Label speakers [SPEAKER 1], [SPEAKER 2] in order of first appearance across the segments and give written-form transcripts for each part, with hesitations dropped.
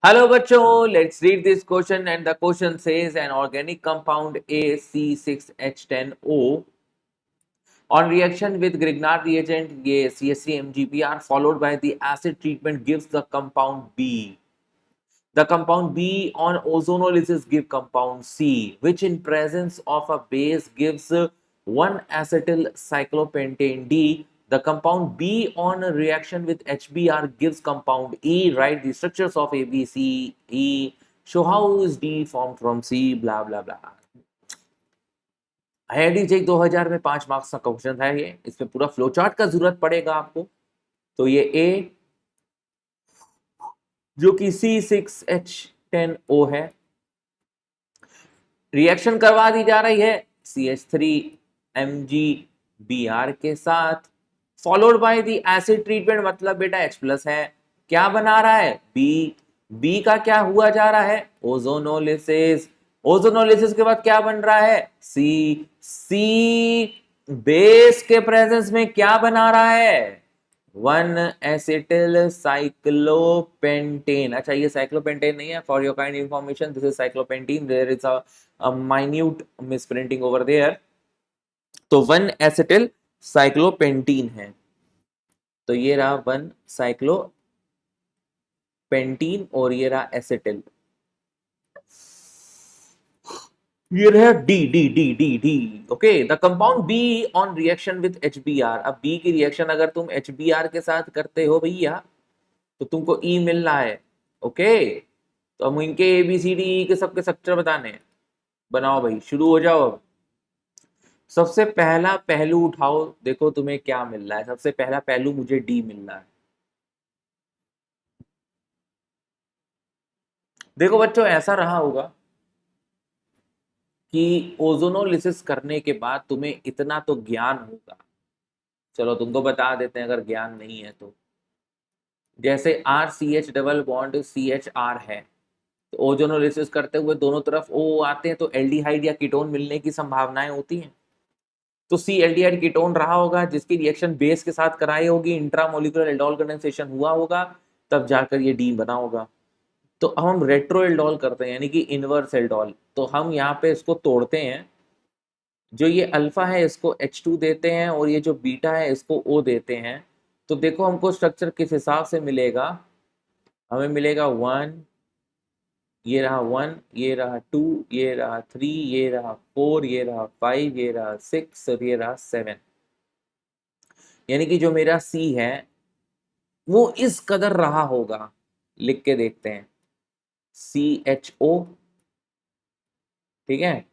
[SPEAKER 1] Hello बच्चों, let's read this question and the question says an organic compound AC6H10O on reaction with Grignard reagent ये CH3MgP followed by the acid treatment gives the compound B. The compound B on ozonolysis give compound C, which in presence of a base gives 1-acetyl cyclopentane D. The compound B on a reaction with HBr gives compound E. Write the structures of A, B, C, E. Show how is D formed from C. Blah blah blah. IIT जेक 2000 में 5 marks का question था ये. इसमें पूरा flow chart का जरूरत पड़ेगा आपको. तो ये ए जो कि C6H10O है, रिएक्शन करवा दी जा रही है CH3MgBr के साथ, followed by the acid treatment. मतलब बेटा H+ है, क्या बना रहा है बी का क्या हुआ जा रहा है ओजोनोलिसिस. ओजोनोलिसिस के बाद क्या बन रहा है सी बेस के प्रेजेंस में क्या बना रहा है 1-acetyl cyclopentane. अच्छा, ये साइक्लोपेंटेन नहीं है. For your kind information, this is cyclopentene. There is a minute misprinting over there. तो 1-acetyl cyclopentene है. तो ये रहा 1-cyclopentene और ये रहा एसिटिल. ये रहा D D D D D. Okay, the compound be on reaction with HBr. अब बी की रिएक्शन अगर तुम HBr के साथ करते हो भैया तो तुमको ई मिल रहा है. ओके, तो हम इनके ABCD के सबके स्ट्रक्चर बताने हैं. बनाओ भाई, शुरू हो जाओ. अब सबसे पहला पहलू उठाओ, देखो तुम्हें क्या मिल रहा है. सबसे पहला पहलू मुझे डी मिल रहा है. देखो बच्चों, ऐसा रहा होगा कि ओजोनोलिसिस करने के बाद तुम्हें इतना तो ज्ञान होगा. चलो तुमको बता देते हैं अगर ज्ञान नहीं है तो. जैसे RCH डबल बॉन्ड CHR है, तो ओजोनोलिसिस करते हुए दोनों तरफ O आते हैं तो एल्डिहाइड या कीटोन मिलने की संभावनाएं होती हैं. तो C एल्डिहाइड कीटोन रहा होगा जिसकी रिएक्शन बेस के साथ कराई होगी, इंट्रामोलिकुलर एल्डोल कंडेंसेशन हुआ होगा, तब जाकर ये डी बना होगा. तो अब हम रेट्रो एल्डोल करते हैं, यानी कि इनवर्स एल्डोल. तो हम यहाँ पे इसको तोड़ते हैं. जो ये अल्फा है इसको H2 देते हैं और ये जो बीटा है इसको O देते हैं. तो देखो हमको स्ट्रक्चर किस हिसाब से मिलेगा. हमें मिलेगा 1, ये रहा 1, ये रहा 2, ये रहा 3, ये रहा 4, ये रहा 5, ये रहा 6 और ये रहा 7. यानी कि जो मेरा C है वो इस कदर रहा होगा. लिख के देखते हैं. CHO, ठीक है,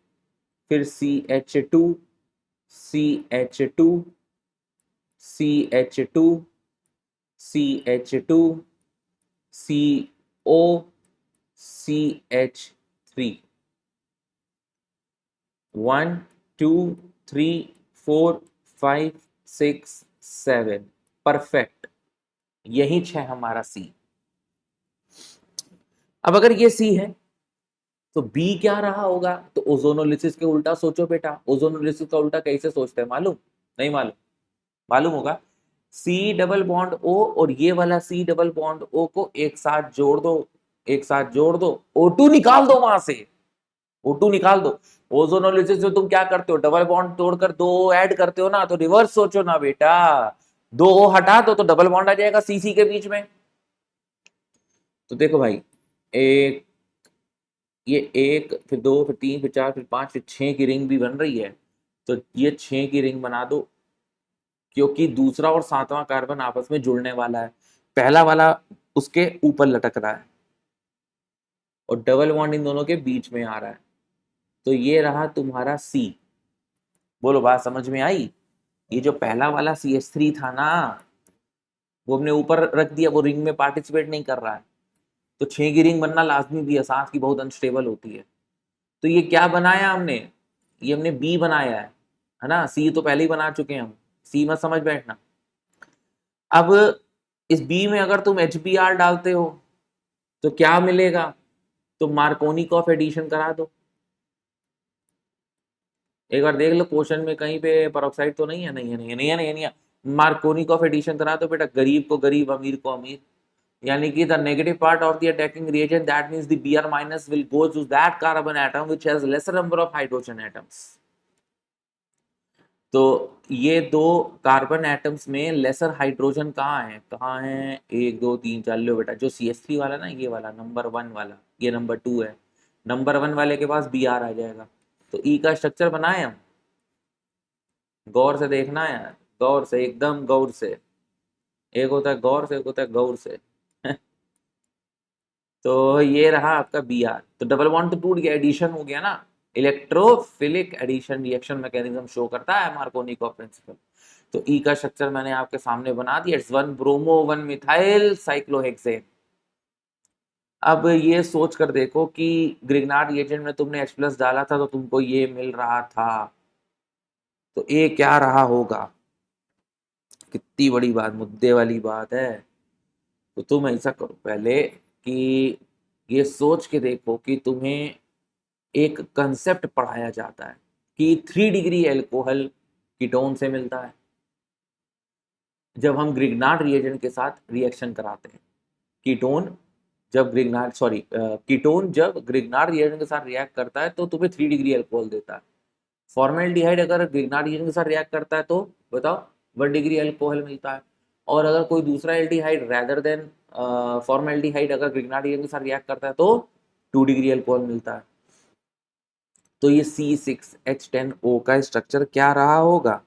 [SPEAKER 1] फिर CH2, CH2, CH2, CH2, CO, CH3. 1 2 3 4 5 6 7. Perfect. यही 6 हमारा C. अब अगर ये C है तो B क्या रहा होगा. तो ओजोनोलिसिस के उल्टा सोचो बेटा. ओजोनोलिसिस का उल्टा कैसे सोचते हैं मालूम? नहीं मालूम? मालूम होगा. C डबल बॉन्ड O और ये वाला C डबल बॉन्ड O को एक साथ जोड़ दो. एक साथ जोड़ दो, O2 निकाल दो वहां से. O2 निकाल दो. ओजोनोलिसिस में तुम क्या करते हो, डबल बॉन्ड तोड़कर 2 ऐड करते हो ना. तो रिवर्स सोचो ना बेटा. 2 O हटा दो तो डबल बॉन्ड आ जाएगा CC के बीच में. तो देखो भाई, एक, ये 1, फिर 2, फिर 3, फिर 4, फिर 5, फिर 6 की रिंग भी बन रही है. तो ये 6 की रिंग बना दो, क्योंकि दूसरा और 7वां कार्बन आपस में जुड़ने वाला है. पहला वाला उसके ऊपर लटक रहा है और डबल बॉन्ड इन दोनों के बीच में आ रहा है. तो ये रहा तुम्हारा C. बोलो, बात समझ में आई? ये जो पहला वाला CH3 था ना, वो हमने ऊपर रख दिया, वो रिंग में पार्टिसिपेट नहीं कर रहा है. तो 6 की रिंग बनना लाजमी भी है, 7 की बहुत अनस्टेबल होती है. तो ये क्या बनाया हमने, ये हमने B बनाया है ना. C तो पहले ही बना चुके हैं हम. C मत समझ बैठना. अब इस B में अगर तुम HBr डालते हो तो क्या मिलेगा. तो मार्कोनिकॉफ एडिशन करा दो. एक बार देख लो क्वेश्चन में कहीं पे पेरोक्साइड तो नहीं है. नहीं है, नहीं है, नहीं है, नहीं है, नहीं है. मार्कोनिकॉफ एडिशन करा दो बेटा. गरीब को गरीब, अमीर को अमीर. यानी कि the negative part of the attacking reagent, that means the Br minus will go to that carbon atom which has lesser number of hydrogen atoms. तो ये दो कार्बन एटम्स में लेसर हाइड्रोजन कहाँ है, 1 2 3 4, लो बेटा, जो CH3 वाला ना, ये वाला नंबर 1 वाला, ये नंबर 2 है, नंबर 1 वाले के पास Br आ जाएगा। तो ई का स्ट्रक्चर बनाए हम, गौर से देखना है यार, गौर से, एकदम गौर से, एक होता है गौर से, एक होता है गौर से। तो ये रहा आपका Br, तो डबल बॉन्ड तो टूट गया, एडिशन हो गया ना, electrophilic addition reaction mechanism show करता है मार्कोनी का प्रिंसिपल। तो ई का स्ट्रक्चर मैंने आपके सामने बना दिया, इट्स 1 ब्रोमो 1 मिथाइल साइक्लोहेक्सेन। अब ये सोच कर देखो कि ग्रिग्नार्ड रिएजेंट में तुमने H+ डाला था तो तुमको ये मिल रहा था, तो ए क्या रहा होगा, कितनी बड़ी बात, मुद्दे वाली बात है। तो तुम ऐसा करो पहले कि ये सोच के देखो कि तुम्हें एक कंसेप्ट पढ़ाया जाता है कि 3 डिग्री एल्कोहल कीटोन से मिलता है जब हम ग्रिग्नार्ड रिएजेंट के साथ रिएक्शन कराते हैं। कीटोन जब ग्रिग्नार्ड रिएजेंट के साथ रिएक्ट करता है तो तुम्हें 3 डिग्री एल्कोहल देता है। फॉर्मेल्डिहाइड अगर ग्रिग्नार्ड रिएजेंट के साथ रिएक्ट करता है तो बताओ 1 डिग्री एल्कोहल मिलता है। और अगर कोई दूसरा एल्डिहाइड रेदर देन फॉर्मेल्डिहाइड अगर ग्रिग्नार्ड रिएजेंट के साथ रिएक्ट करता है तो 2 डिग्री एल्कोहल मिलता है। तो ये C6H10O का स्ट्रक्चर क्या रहा होगा,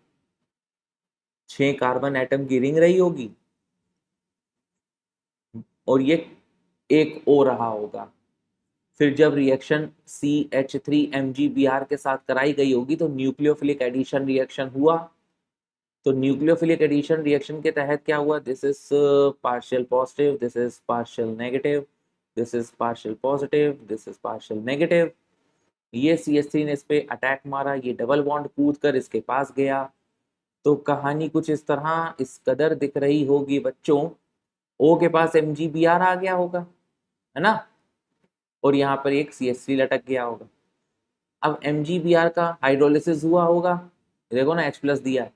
[SPEAKER 1] 6 कार्बन एटम की रिंग रही होगी और ये एक O रहा होगा। फिर जब रिएक्शन CH3MgBr के साथ कराई गई होगी तो न्यूक्लियोफिलिक एडिशन रिएक्शन हुआ। तो न्यूक्लियोफिलिक एडिशन रिएक्शन के तहत क्या हुआ, this is partial positive, this is partial negative, this is partial positive, this is partial negative. ये CH3 ने इस पे अटैक मारा, ये डबल बॉन्ड कूद कर इसके पास गया। तो कहानी कुछ इस तरह इस कदर दिख रही होगी बच्चों, O के पास MgBr आ गया होगा, है ना, और यहाँ पर एक CH3 लटक गया होगा। अब MgBr का हाइड्रोलिसिस हुआ होगा, देखो ना H+ दिया है,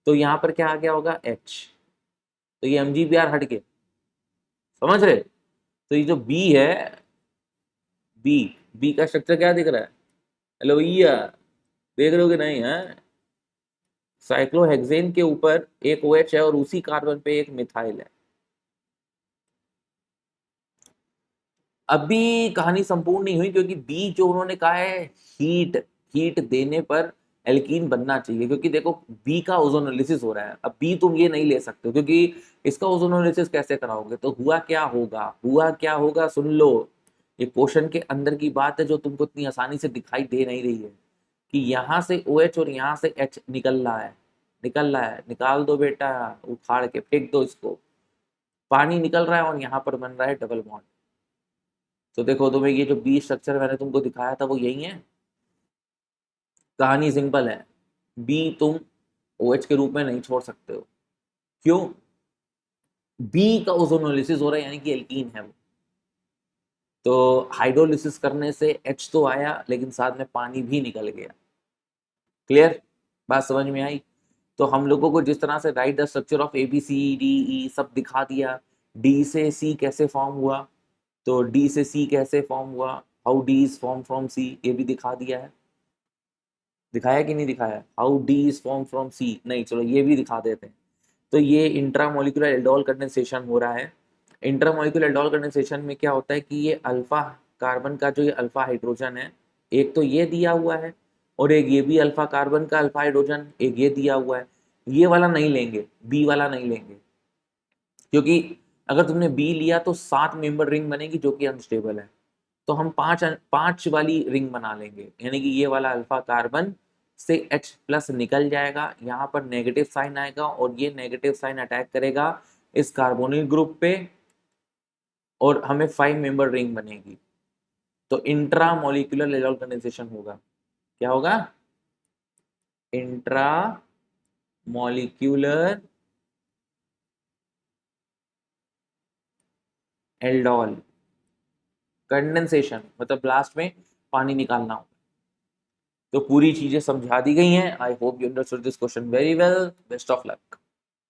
[SPEAKER 1] तो यहाँ पर क्या आ गया होगा, H, तो ये MgBr हट के, समझ रहे। तो ये जो B है, बी का स्ट्रक्चर क्या दिख रहा है, हेलो भैया, देख रहे हो कि नहीं है, साइक्लोहेक्सेन के ऊपर एक OH है और उसी कार्बन पे एक मिथाइल है। अभी कहानी संपूर्ण नहीं हुई क्योंकि बी जो उन्होंने कहा है, हीट हीट देने पर एल्कीन बनना चाहिए, क्योंकि देखो बी का ओजोनोलिसिस हो रहा है। अब बी तुम ये नहीं ले सकते हो क्योंकि इसका ओजोनोलिसिस कैसे कराओगे, तो हुआ क्या होगा सुन लो। ये क्वेश्चन के अंदर की बात है जो तुमको इतनी आसानी से दिखाई दे नहीं रही है कि यहाँ से OH और यहाँ से H निकल रहा है, निकाल दो बेटा, उखाड़ के फेंक दो इसको, पानी निकल रहा है और यहाँ पर बन रहा है डबल बॉन्ड। तो देखो तुम्हें ये जो बी स्ट्रक्चर मैंने तुमको दिखाया था वो यही है। कहानी सिंपल है, बी तुम OH के रूप में नहीं छोड़ सकते हो, क्यों, बी का ओजोनोलिसिस हो रहा है यानी कि एल्कीन है वो। तो हाइड्रोलिसिस करने से H तो आया लेकिन साथ में पानी भी निकल गया। क्लियर, बात समझ में आई। तो हम लोगों को जिस तरह से right the structure of ABCDE सब दिखा दिया, डी से सी कैसे फॉर्म हुआ, तो डी से सी कैसे फॉर्म हुआ, how D is form from C, ये भी दिखा दिया है, दिखाया कि नहीं दिखाया, how D is form from C, नहीं चलो ये भी दिखा देते हैं। तो ये इंट्रामोलिकुलर एल्डोल कंडेंसेशन हो रहा है। इंट्रामोलिकुलर एल्डोल कंडेंसेशन में क्या होता है कि ये अल्फा कार्बन का जो ये अल्फा हाइड्रोजन है, एक तो ये दिया हुआ है और एक ये भी अल्फा कार्बन का अल्फा हाइड्रोजन एक ये दिया हुआ है, ये वाला नहीं लेंगे, बी वाला नहीं लेंगे, क्योंकि अगर तुमने बी लिया तो 7 मेंबर रिंग बनेगी जो कि अनस्टेबल है। तो हम पांच वाली रिंग बना लेंगे, यानी कि ये वाला अल्फा कार्बन से H+ निकल जाएगा, यहाँ पर नेगेटिव साइन आएगा और ये नेगेटिव साइन अटैक करेगा इस कार्बोनिल ग्रुप पे और हमें 5 मेंबर रिंग बनेगी। तो इंट्रा मॉलिक्यूलर एल्डोल कंडेंसेशन होगा, क्या होगा, इंट्रा मॉलिक्यूलर एल्डोल कंडेंसेशन, मतलब लास्ट में पानी निकालना हो। तो पूरी चीजें समझा दी गई हैं। I hope you understood this question very well, best of luck.